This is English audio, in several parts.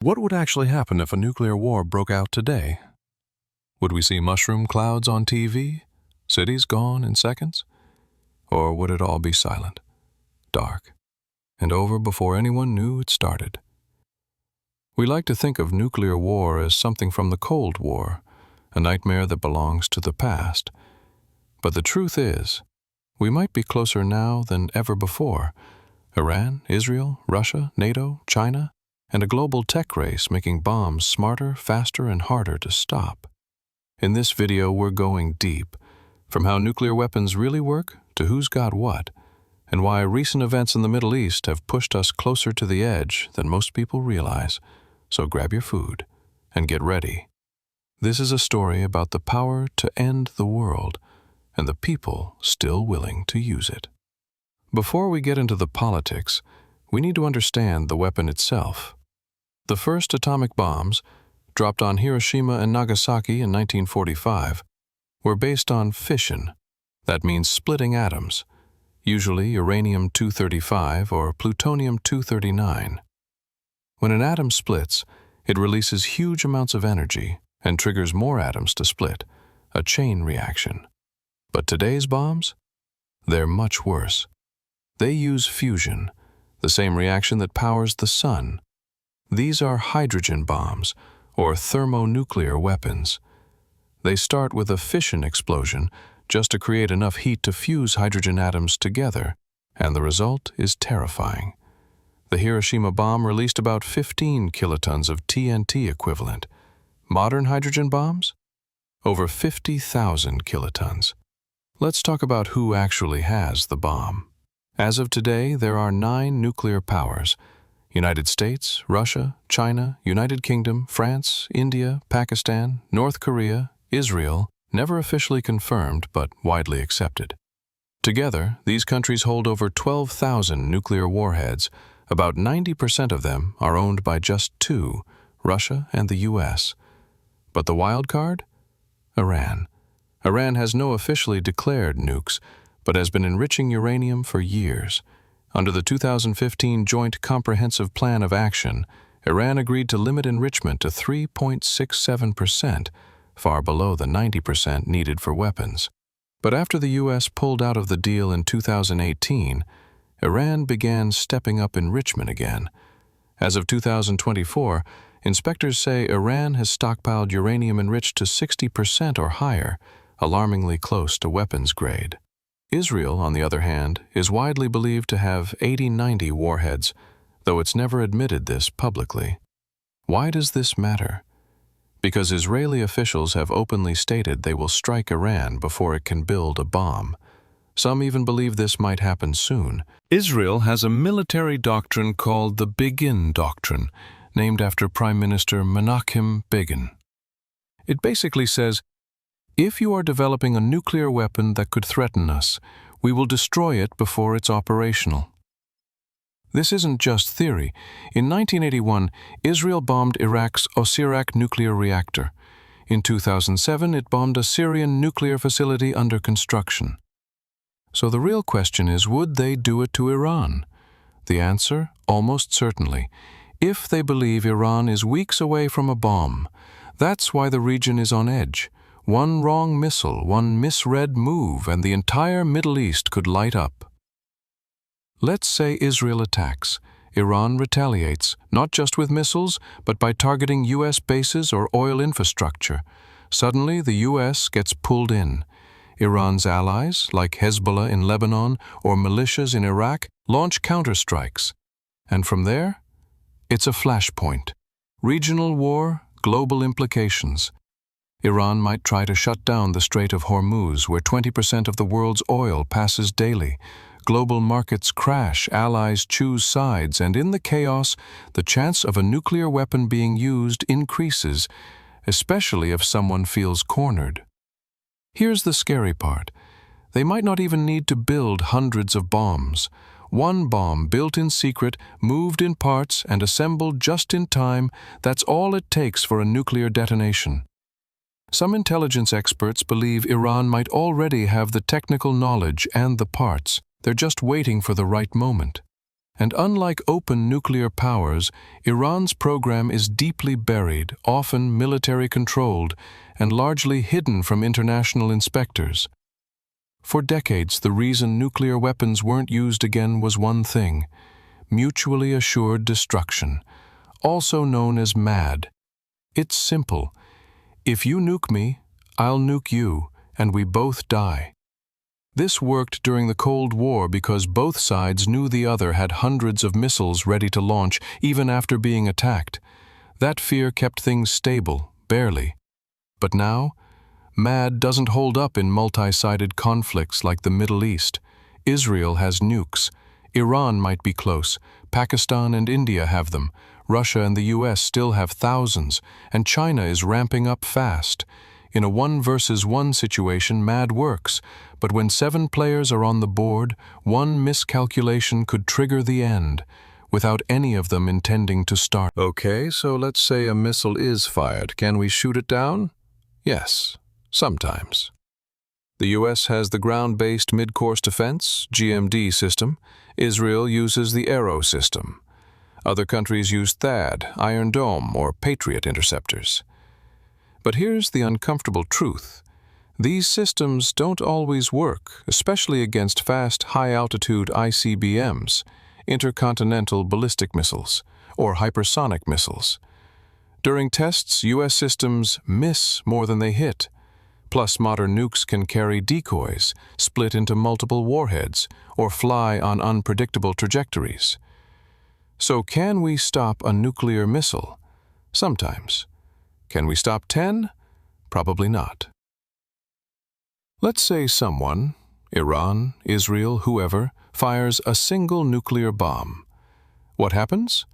What would actually happen if a nuclear war broke out today? Would we see mushroom clouds on TV? Cities gone in seconds? Or would it all be silent, dark, and over before anyone knew it started? We like to think of nuclear war as something from the Cold War, a nightmare that belongs to the past. But the truth is, we might be closer now than ever before. Iran, Israel, Russia, NATO, China, and a global tech race making bombs smarter, faster, and harder to stop. In this video, we're going deep, from how nuclear weapons really work to who's got what, and why recent events in the Middle East have pushed us closer to the edge than most people realize. So grab your food and get ready. This is a story about the power to end the world and the people still willing to use it. Before we get into the politics, we need to understand the weapon itself. The first atomic bombs, dropped on Hiroshima and Nagasaki in 1945, were based on fission. That means splitting atoms, usually uranium-235 or plutonium-239. When an atom splits, it releases huge amounts of energy and triggers more atoms to split, a chain reaction. But today's bombs? They're much worse. They use fusion, the same reaction that powers the sun. These are hydrogen bombs, or thermonuclear weapons. They start with a fission explosion just to create enough heat to fuse hydrogen atoms together, and the result is terrifying. The Hiroshima bomb released about 15 kilotons of TNT equivalent. Modern hydrogen bombs? Over 50,000 kilotons. Let's talk about who actually has the bomb. As of today, there are 9 nuclear powers: United States, Russia, China, United Kingdom, France, India, Pakistan, North Korea, Israel, never officially confirmed but widely accepted. Together, these countries hold over 12,000 nuclear warheads. About 90% of them are owned by just 2, Russia and the US. But the wild card? Iran. Iran has no officially declared nukes, but has been enriching uranium for years. Under the 2015 Joint Comprehensive Plan of Action, Iran agreed to limit enrichment to 3.67%, far below the 90% needed for weapons. But after the U.S. pulled out of the deal in 2018, Iran began stepping up enrichment again. As of 2024, inspectors say Iran has stockpiled uranium enriched to 60% or higher, alarmingly close to weapons grade. Israel, on the other hand, is widely believed to have 80-90 warheads, though it's never admitted this publicly. Why does this matter? Because Israeli officials have openly stated they will strike Iran before it can build a bomb. Some even believe this might happen soon. Israel has a military doctrine called the Begin Doctrine, named after Prime Minister Menachem Begin. It basically says, if you are developing a nuclear weapon that could threaten us, we will destroy it before it's operational. This isn't just theory. In 1981, Israel bombed Iraq's Osirak nuclear reactor. In 2007, it bombed a Syrian nuclear facility under construction. So the real question is, would they do it to Iran? The answer, almost certainly. If they believe Iran is weeks away from a bomb, that's why the region is on edge. One wrong missile, one misread move, and the entire Middle East could light up. Let's say Israel attacks. Iran retaliates, not just with missiles, but by targeting U.S. bases or oil infrastructure. Suddenly, the U.S. gets pulled in. Iran's allies, like Hezbollah in Lebanon or militias in Iraq, launch counterstrikes. And from there, it's a flashpoint. Regional war, global implications. Iran might try to shut down the Strait of Hormuz, where 20% of the world's oil passes daily. Global markets crash, allies choose sides, and in the chaos, the chance of a nuclear weapon being used increases, especially if someone feels cornered. Here's the scary part. They might not even need to build hundreds of bombs. One bomb built in secret, moved in parts, and assembled just in time, that's all it takes for a nuclear detonation. Some intelligence experts believe Iran might already have the technical knowledge and the parts. They're just waiting for the right moment. And unlike open nuclear powers, Iran's program is deeply buried, often military-controlled, and largely hidden from international inspectors. For decades, the reason nuclear weapons weren't used again was one thing: mutually assured destruction, also known as MAD. It's simple. If you nuke me, I'll nuke you, and we both die. This worked during the Cold War because both sides knew the other had hundreds of missiles ready to launch even after being attacked. That fear kept things stable, barely. But now, MAD doesn't hold up in multi-sided conflicts like the Middle East. Israel has nukes. Iran might be close. Pakistan and India have them. Russia and the US still have thousands, and China is ramping up fast. In a one-versus-one situation, MAD works, but when 7 players are on the board, one miscalculation could trigger the end, without any of them intending to start. Okay, so let's say a missile is fired. Can we shoot it down? Yes, sometimes. The US has the ground-based mid-course defense, GMD system. Israel uses the Arrow system. Other countries use THAAD, Iron Dome, or Patriot interceptors. But here's the uncomfortable truth. These systems don't always work, especially against fast, high-altitude ICBMs, intercontinental ballistic missiles, or hypersonic missiles. During tests, US systems miss more than they hit. Plus, modern nukes can carry decoys, split into multiple warheads, or fly on unpredictable trajectories. So can we stop a nuclear missile? Sometimes. Can we stop 10? Probably not. Let's say someone, Iran, Israel, whoever, fires a single nuclear bomb. What happens?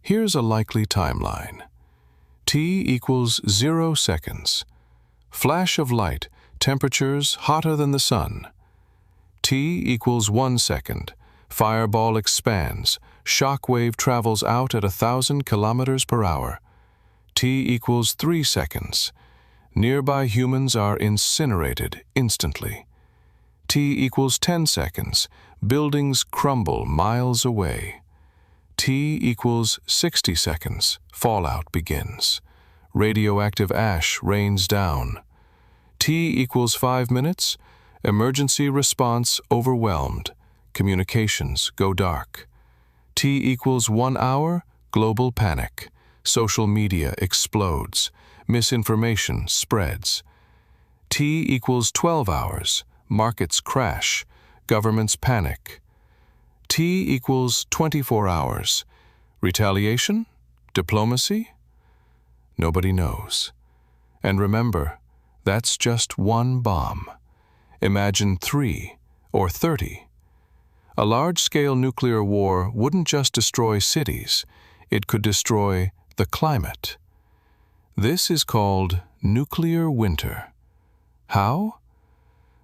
Here's a likely timeline. T equals 0 seconds. Flash of light, temperatures hotter than the sun. T equals 1 second. Fireball expands. Shock wave travels out at 1,000 kilometers per hour. T equals 3 seconds. Nearby humans are incinerated instantly. T equals 10 seconds. Buildings crumble miles away. T equals 60 seconds. Fallout begins. Radioactive ash rains down. T equals 5 minutes. Emergency response overwhelmed. Communications go dark. T equals 1 hour. Global panic. Social media explodes. Misinformation spreads. T equals 12 hours. Markets crash. Governments panic. T equals 24 hours. Retaliation? Diplomacy? Nobody knows. And remember, that's just one bomb. Imagine 3 or 30. A large-scale nuclear war wouldn't just destroy cities, it could destroy the climate. This is called nuclear winter. How?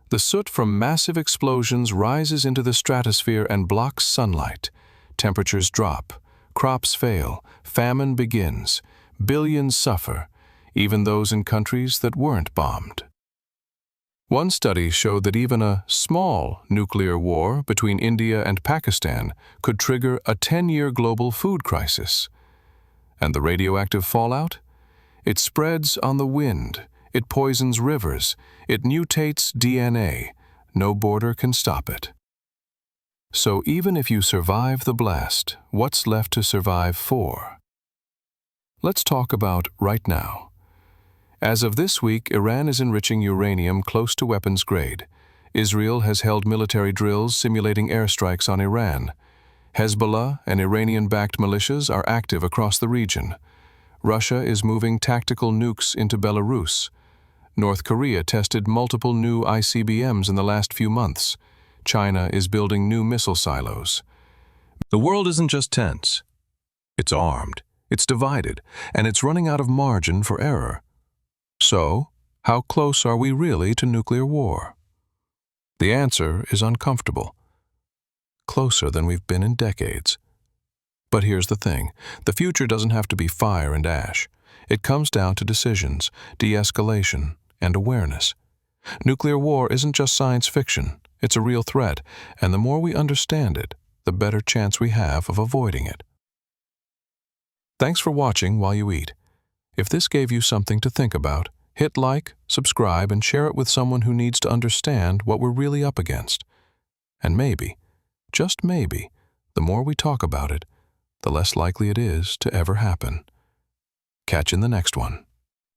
The soot from massive explosions rises into the stratosphere and blocks sunlight. Temperatures drop, crops fail, famine begins, billions suffer, even those in countries that weren't bombed. One study showed that even a small nuclear war between India and Pakistan could trigger a 10-year global food crisis. And the radioactive fallout? It spreads on the wind, it poisons rivers, it mutates DNA. No border can stop it. So even if you survive the blast, what's left to survive for? Let's talk about right now. As of this week, Iran is enriching uranium close to weapons grade. Israel has held military drills simulating airstrikes on Iran. Hezbollah and Iranian-backed militias are active across the region. Russia is moving tactical nukes into Belarus. North Korea tested multiple new ICBMs in the last few months. China is building new missile silos. The world isn't just tense. It's armed, it's divided, and it's running out of margin for error. So, how close are we really to nuclear war? The answer is uncomfortable. Closer than we've been in decades. But here's the thing, the future doesn't have to be fire and ash. It comes down to decisions, de-escalation, and awareness. Nuclear war isn't just science fiction, it's a real threat, and the more we understand it, the better chance we have of avoiding it. Thanks for watching while you eat. If this gave you something to think about, hit like, subscribe, and share it with someone who needs to understand what we're really up against. And maybe, just maybe, the more we talk about it, the less likely it is to ever happen. Catch you in the next one.